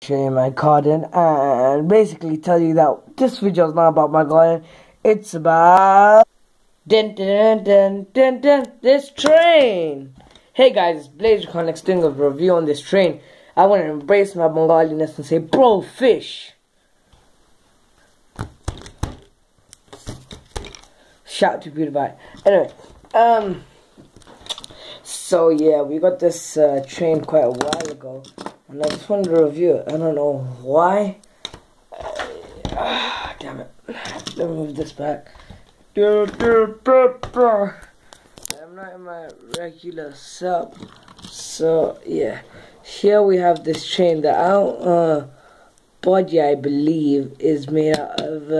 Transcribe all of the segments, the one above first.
show you my garden and basically tell you that this video is not about my garden. It's about this train. Hey guys, it's Blaze Reconics doing a review on this train. I want to embrace my Bengaliness and say, bro, fish. Shout to PewDiePie. Anyway, so yeah, we got this train quite a while ago, and I just wanted to review it. I don't know why. Damn it. Let me move this back. I'm not in my regular setup. So yeah, here we have this train. The out body, I believe, is made out of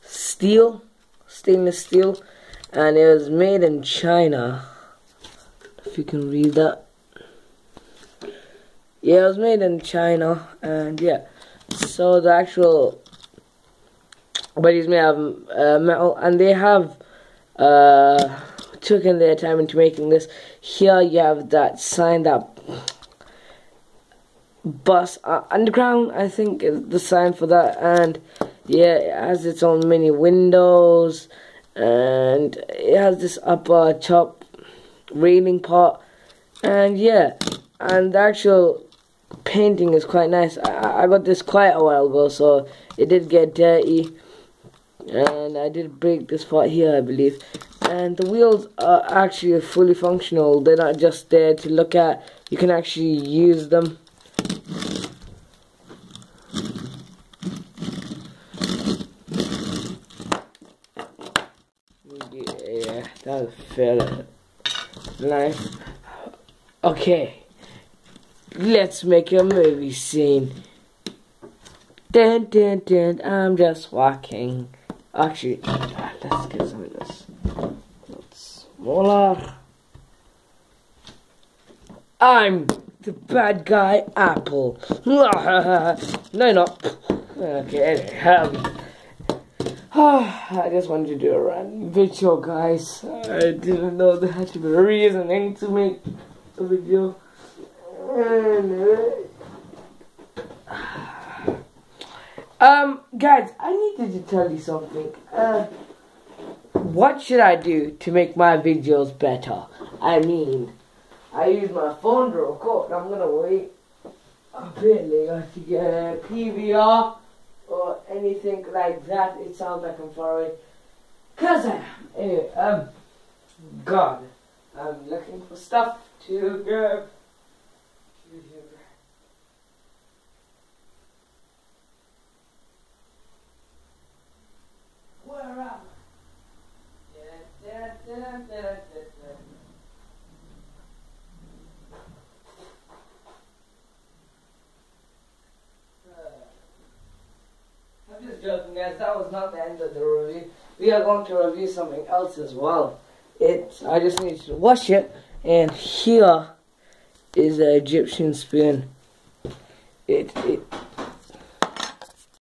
stainless steel, and it was made in China. If you can read that. Yeah, it was made in China, and yeah, so the actual body is made out of metal, and they have taken their time into making this. Here you have that sign, that bus underground, I think is the sign for that, and yeah, it has its own mini windows, and it has this upper top railing part, and yeah, and the actual painting is quite nice. I got this quite a while ago, so it did get dirty, and I did break this part here, I believe. And the wheels are actually fully functional. They're not just there to look at. You can actually use them. Yeah, that felt nice. Okay, let's make a movie scene. Dun dun dun, I'm just walking. Actually, let's get some of this. It's smaller. I'm the bad guy, Apple. No, not. Okay, anyway, I just wanted to do a random video, guys. I didn't know there had to be a reasoning to make a video. Guys, I needed to tell you something. What should I do to make my videos better? I mean, I use my phone to record. I'm gonna wait a bit later to get a PVR or anything like that. It sounds like I'm far away, 'cause I am. Anyway, God, I'm looking for stuff to grab. Where am I? I'm just joking, guys. That was not the end of the review. We are going to review something else as well. I just need to wash it. And here is an Egyptian spoon. It